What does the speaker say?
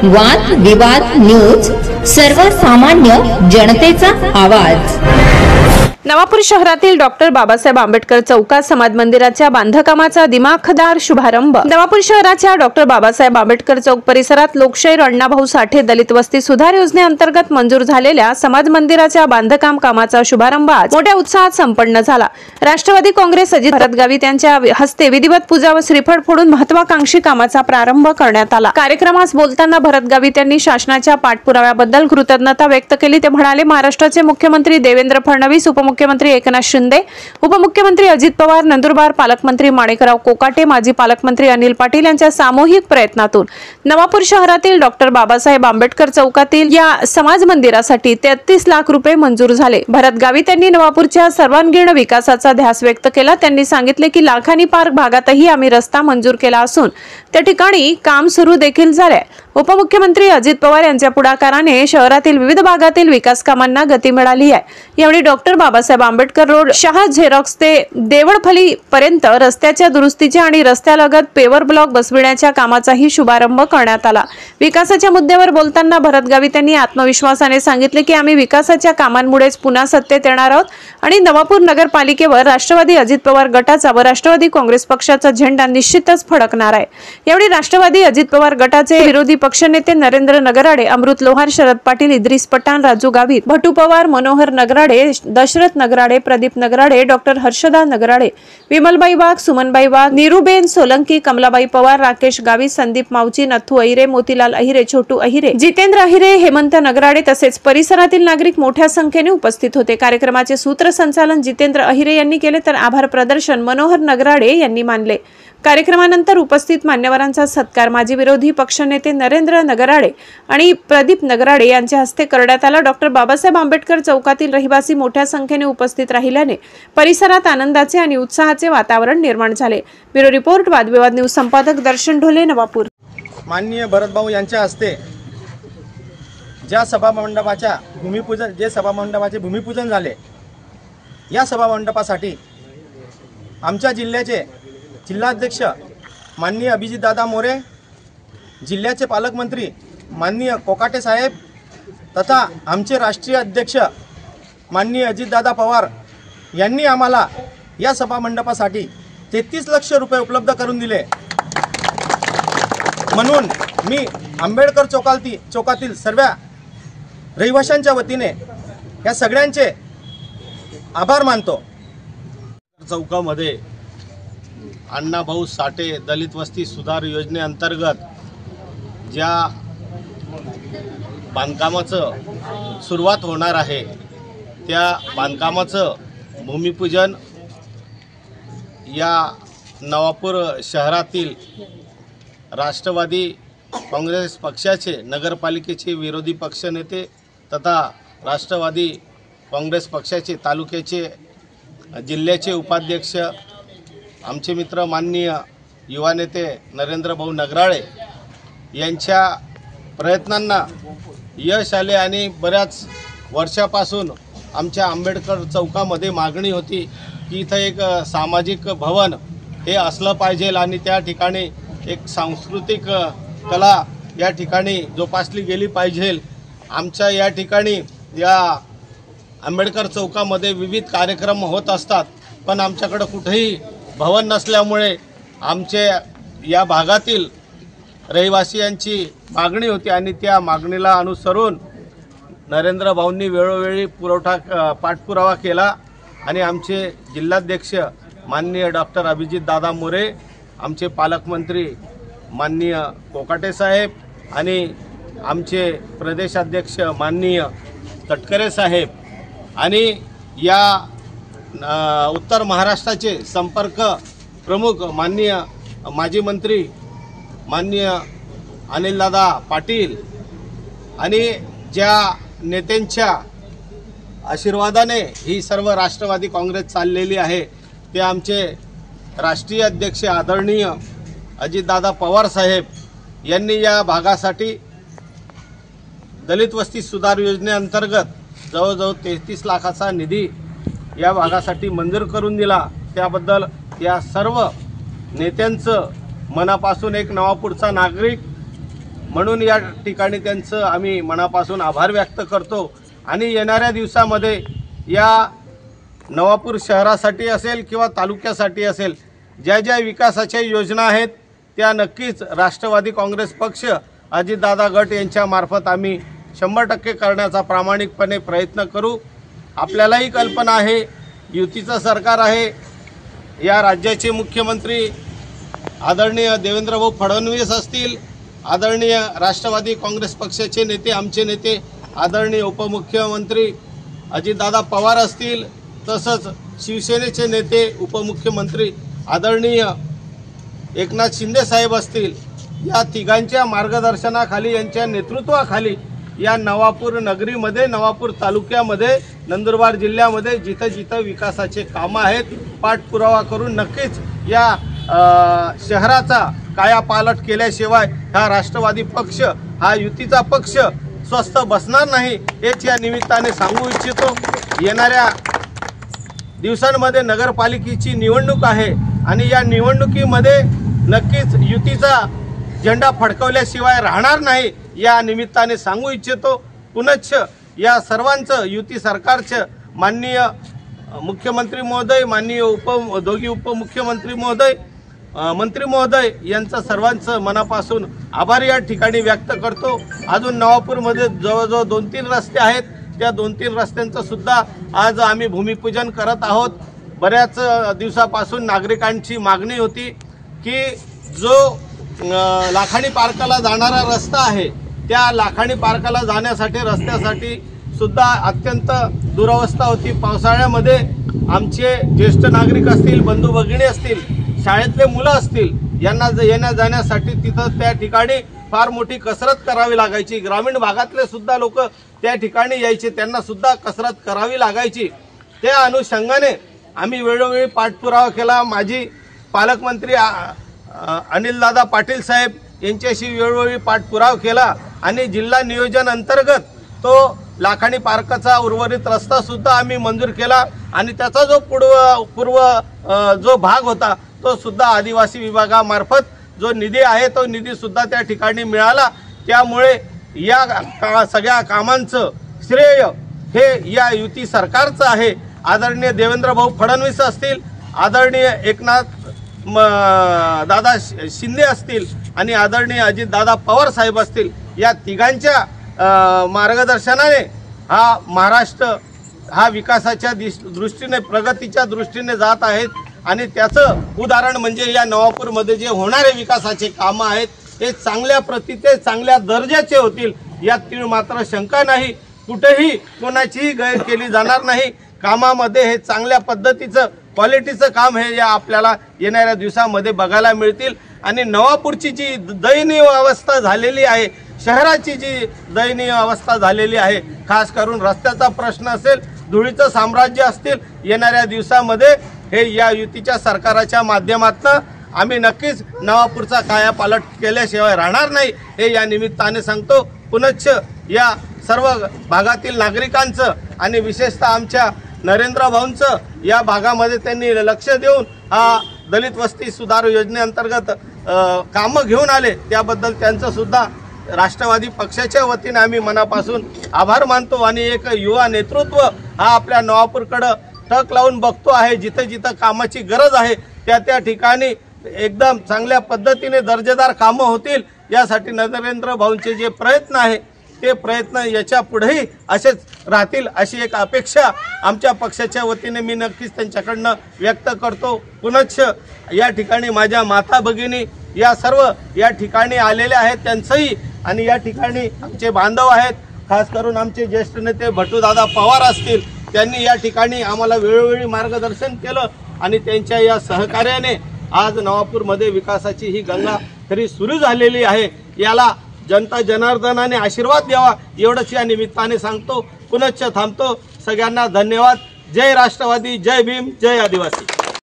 वाद विवाद न्यूज, सर्वसामान्य जनतेचा आवाज। नवापूर शहरातील डॉक्टर बाबासाहेब आंबेडकर चौकात समाज मंदिराच्या बांधकामाचा दिमाखदार शुभारंभ। नवापूर शहराच्या डॉक्टर बाबासाहेब आंबेडकर चौक परिसरात लोकशाहीर अण्णाभाऊ साठे दलित वस्ती सुधार योजनेअंतर्गत मंजूर झालेल्या समाज मंदिराच्या बांधकाम कामाचा शुभारंभ आज मोठ्या उत्साहात संपन्न झाला। राष्ट्रवादी काँग्रेस अजित भरत गावित यांच्या हस्ते विधिवत पूजा व श्रीफळ फोडून महत्वाकांक्षी कामाचा प्रारंभ करण्यात आला। कार्यक्रमास बोलताना भरत गावित यांनी शासनाच्या पाठपुराव्याबद्दल कृतज्ञता व्यक्त केली। ते म्हणाले, महाराष्ट्राचे मुख्यमंत्री देवेंद्र फडणवीस, उपमुख्यमंत्री एकनाथ शिंदे, उपमुख्यमंत्री अजित पवार, नंदुरबार पालकमंत्री माणिकराव कोकाटे, माजी पालकमंत्री अनिल पाटील यांच्या सामूहिक प्रयत्नातून नवापूर शहरातील डॉक्टर बाबासाहेब आंबेडकर चौकातील या समाज मंदिरासाठी 33 लाख रुपये मंजूर झाले। भरत गावित यांनी नवापूरच्या सर्वांगीण विकासाचा ध्यास व्यक्त केला। त्यांनी सांगितले की लाखानी पार्क भागातही आम्ही रस्ता मंजूर केला असून त्या ठिकाणी काम सुरू देखील झाले। उपमुख्यमंत्री अजित पवार यांच्या पुढाकाराने शहरातील विविध भागातील विकास कामांना गती मिळाली आहे। यावेळी doctor Babasaheb Ambedkar road Shah Xerox ते देवळफली पर्यंत रस्त्याच्या दुरुस्तीचे आणि रस्त्यालगत पेवर ब्लॉक बसविण्याच्या कामाचाही शुभारंभ करण्यात आला। विकासाच्या मुद्द्यावर बोलताना भरत गावित यांनी आत्मविश्वासाने सांगितले की आम्ही विकासाच्या कामांमुळेच पुन्हा सत्तेत येणार आहोत आणि नवापूर नगरपालिकेवर राष्ट्रवादी अजित पवार गटाचा व राष्ट्रवादी काँग्रेस पक्षाचा झेंडा निश्चितच फडकणार आहे। यावेळी राष्ट्रवादी अजित पवार गटाचे विरोधी पक्षनेते नरेंद्र नगराडे, अमृत लोहार, शरद पाटील, इद्रिस पठाण, राजू गावित, भटू पवार, मनोहर नगराडे, दशरथ नगराडे, प्रदीप नगराडे, डॉक्टर हर्षदा नगराडे, विमलबाई वाघ, सुमनबाई वाघ, नीरूबेन सोलंकी, कमलाबाई पवार, राकेश गावित, संदीप मावची, नथू अहिरे, मोतीलाल अहिरे, छोटू अहिरे, जितेंद्र अहिरे, हेमंत नगराडे तसेच परिसरातील नागरिक मोठ्या संख्येने उपस्थित होते। कार्यक्रमाचे सूत्रसंचालन जितेंद्र अहिरे यांनी केले तर आभार प्रदर्शन मनोहर नगराडे यांनी मानले। कार्यक्रमानंतर उपस्थित मान्यवरांचा सत्कार माजी विरोधी पक्षनेते नरेंद्र नगराडे आणि प्रदीप नगराडे यांच्या हस्ते करण्यात आला। डॉक्टर बाबासाहेब आंबेडकर चौकातील रहिवासी मोठ्या संख्येने उपस्थित राहिल्याने परिसरात आनंदाचे आणि उत्साहाचे वातावरण निर्माण झाले। ब्युरो रिपोर्ट, वादविवाद न्यूज, संपादक दर्शन ढोले, नवापूर। माननीय भरतभाऊ यांच्या हस्ते ज्या सभामंडपाचे भूमिपूजन झाले, या सभामंडपासाठी आमच्या जिल्ह्याचे जिल्हाध्यक्ष माननीय अभिजितदादा मोरे, जिल्ह्याचे पालकमंत्री माननीय कोकाटे साहेब तथा आमचे राष्ट्रीय अध्यक्ष माननीय अजितदादा पवार यांनी आम्हाला या सभामंडपासाठी 33 लाख रुपये उपलब्ध करून दिले। म्हणून मी आंबेडकर चौकातील सर्व रहिवाशांच्या वतीने या सगळ्यांचे आभार मानतो। चौकामध्ये अण्णाभाऊ साठे दलित वस्ती सुधार योजनेअंतर्गत ज्या बांधकामाचं सुरुवात होणार आहे, त्या बांधकामाचं भूमिपूजन या नवापूर शहरातील राष्ट्रवादी काँग्रेस पक्षाचे नगरपालिकेचे विरोधी पक्षनेते तथा राष्ट्रवादी काँग्रेस पक्षाचे तालुक्याचे जिल्ह्याचे उपाध्यक्ष आमचे मित्र माननीय युवा नेते नरेंद्र भाऊ नगराळे यांच्या प्रयत्नांना यश आले आणि बऱ्याच वर्षापासून आमच्या आंबेडकर चौकामध्ये मागणी होती की इथं एक सामाजिक भवन हे असलं पाहिजे आणि त्या ठिकाणी एक सांस्कृतिक कला या ठिकाणी जोपासली गेली पाहिजे। आमच्या या ठिकाणी या आंबेडकर चौकामध्ये विविध कार्यक्रम होत असतात, पण आमच्याकडे कुठेही भवन नसल्यामुळे आमच्या या भागातील रहिवासियांची मागणी होती आणि त्या मागणीला अनुसरून नरेंद्र भाऊंनी वेळोवेळी पाठपुरावा केला आणि आमचे जिल्हाध्यक्ष माननीय डॉक्टर अभिजितदादा मोरे, आमचे पालकमंत्री माननीय कोकाटे साहेब आणि आमचे प्रदेशाध्यक्ष माननीय तटकरे साहेब आणि या उत्तर महाराष्ट्राचे संपर्क प्रमुख माननीय माजी मंत्री माननीय अनिलदादा पाटील आणि ज्या नेत्यांच्या आशीर्वादाने ही सर्व राष्ट्रवादी काँग्रेस चाललेली आहे, ते आमचे राष्ट्रीय अध्यक्ष आदरणीय अजितदादा पवार साहेब यांनी या भागासाठी दलित वस्ती सुधार योजनेअंतर्गत जवळजवळ 33 लाखाचा निधी या भागासाठी मंजूर करून दिला। त्याबद्दल या सर्व नेत्यांचं मनापासून एक नवापूरचा नागरिक म्हणून या ठिकाणी त्यांचं आम्ही मनापासून आभार व्यक्त करतो। आणि येणाऱ्या दिवसामध्ये या नवापूर शहरासाठी असेल किंवा तालुक्यासाठी असेल, ज्या ज्या विकासाच्या योजना आहेत त्या नक्कीच राष्ट्रवादी काँग्रेस पक्ष अजितदादा गट यांच्या मार्फत आम्ही 100% करण्याचा प्रामाणिकपणे प्रयत्न करू। आपल्यालाही कल्पना आहे, युतीचं सरकार आहे, या राज्याचे मुख्यमंत्री आदरणीय देवेंद्रभाऊ फडणवीस असतील, आदरणीय राष्ट्रवादी काँग्रेस पक्षाचे नेते, आमचे नेते आदरणीय उपमुख्यमंत्री अजितदादा पवार असतील, तसंच शिवसेनेचे नेते उपमुख्यमंत्री आदरणीय एकनाथ शिंदे साहेब असतील, या तिघांच्या मार्गदर्शनाखाली, यांच्या नेतृत्वाखाली या नवापूर नगरीमध्ये, नवापूर तालुक्यामध्ये, नंदुरबार जिल्ह्यामध्ये जिथं जिथं विकासाचे कामं आहेत पाठपुरावा करून नक्कीच या शहराचा कायापालट केल्याशिवाय हा राष्ट्रवादी पक्ष, हा युतीचा पक्ष स्वस्थ बसणार नाही, हेच या निमित्ताने सांगू इच्छितो। येणाऱ्या दिवसांमध्ये नगरपालिकेची निवडणूक आहे आणि या निवडणुकीमध्ये नक्कीच युतीचा झेंडा फडकवल्याशिवाय राहणार नाही, या निमित्ताने सांगू इच्छितो। पुनश्च या सर्वांचं, युती सरकारचं, माननीय मुख्यमंत्री महोदय, माननीय दोघी उपमुख्यमंत्री महोदय, मंत्री महोदय यांचं सर्वांचं मनापासून आभार या ठिकाणी व्यक्त करतो। अजून नवापूरमध्ये जवळजवळ 2-3 रस्ते आहेत, त्या 2-3 रस्त्यांचं सुद्धा आज आम्ही भूमिपूजन करत आहोत। बऱ्याच दिवसापासून नागरिकांची मागणी होती की जो लाखाणी पार्काला जाणारा रस्ता आहे, त्या लाखाणी पार्काला जाण्यासाठी रस्त्यासाठी सुद्धा अत्यंत दुरवस्था होती। पावसाळ्यामध्ये आमचे ज्येष्ठ नागरिक असतील, बंधू भगिनी असतील, शाळेतले मुलं असतील, यांना येण्या जाण्यासाठी तिथं त्या ठिकाणी फार मोठी कसरत करावी लागायची। ग्रामीण भागातले सुद्धा लोक त्या ठिकाणी यायचे, त्यांना सुद्धा कसरत करावी लागायची। त्या अनुषंगाने आम्ही वेळोवेळी पाठपुरावा केला। माजी पालकमंत्री अनिलदादा पाटील साहेब यांच्याशी वेळोवेळी पाठपुरावा केला आणि जिल्हा नियोजन अंतर्गत तो लाखाणी पार्काचा उर्वरित रस्ता सुद्धा आम्ही मंजूर केला आणि त्याचा जो पूर्व जो भाग होता तो सुद्धा आदिवासी विभागामार्फत जो निधी आहे तो निधी सुद्धा त्या ठिकाणी मिळाला। त्यामुळे या सगळ्या कामांचं श्रेय हे या युती सरकारचं आहे। आदरणीय देवेंद्रभाऊ फडणवीस असतील, आदरणीय एकनाथ दादा शिंदे असतील आणि आदरणीय अजितदादा पवार साहेब असतील, या तिघांच्या मार्गदर्शनाने हा महाराष्ट्र हा विकासाच्या दृष्टीने, प्रगतीच्या दृष्टीने जात आहेत आणि त्याचं उदाहरण म्हणजे या नवापूरमध्ये जे होणारे विकासाचे कामं आहेत ते चांगल्या प्रतीचे, चांगल्या दर्जाचे होतील, यात तीळ मात्र शंका नाही। कुठेही कोणाचीही गैर केली जाणार नाही। कामामध्ये हे चांगल्या पद्धतीचं, क्वालिटीचं काम हे या आपल्याला येणाऱ्या दिवसामध्ये बघायला मिळतील। आणि नवापूरची जी दयनीय अवस्था झालेली आहे, शहराची जी दयनीय अवस्था झालेली आहे, खास करून रस्त्याचा प्रश्न असेल, धुळीचं साम्राज्य असतील, येणाऱ्या दिवसामध्ये हे या युतीच्या सरकाराच्या माध्यमातून आम्ही नक्कीच नवापूरचा कायापालट केल्याशिवाय राहणार नाही, हे या निमित्ताने सांगतो। पुनश्च या सर्व भागातील नागरिकांचं आणि विशेषतः आमच्या नरेंद्र भाऊंचं या भागामध्ये त्यांनी लक्ष देऊन हा दलित वस्ती सुधार योजनेअंतर्गत कामं घेऊन आले, त्याबद्दल त्यांचं सुद्धा राष्ट्रवादी पक्षाच्या वतीने आम्ही मनापासून आभार मानतो। आणि एक युवा नेतृत्व हा आपल्या नवापूरकडं टक लावून बघतो आहे, जिथं जिथं कामाची गरज आहे त्या ठिकाणी एकदम चांगल्या पद्धतीने दर्जेदार कामं होतील, यासाठी नरेंद्र भाऊंचे जे प्रयत्न आहे ते प्रयत्न याच्या पुढेही असेच राहतील, अशी एक अपेक्षा आमच्या पक्षाच्या वतीने मी नक्कीच त्यांच्याकडनं व्यक्त करतो। पुनश्च या ठिकाणी माझ्या माता भगिनी या सर्व या ठिकाणी आलेल्या आहेत, त्यांचंही, आणि या ठिकाणी आमचे बांधव आहेत, खास करून आमचे ज्येष्ठ नेते भट्टूदादा पवार असतील, त्यांनी या ठिकाणी आम्हाला वेळोवेळी मार्गदर्शन केलं आणि त्यांच्या या सहकार्याने आज नवापूरमध्ये विकासाची ही गंगा खरी सुरू झालेली आहे। याला जनता जनार्दनाने आशीर्वाद द्यावा एवढंच या निमित्ताने सांगतो। पुनश्च थांबतो। सगळ्यांना धन्यवाद। जय राष्ट्रवादी, जय भीम, जय आदिवासी।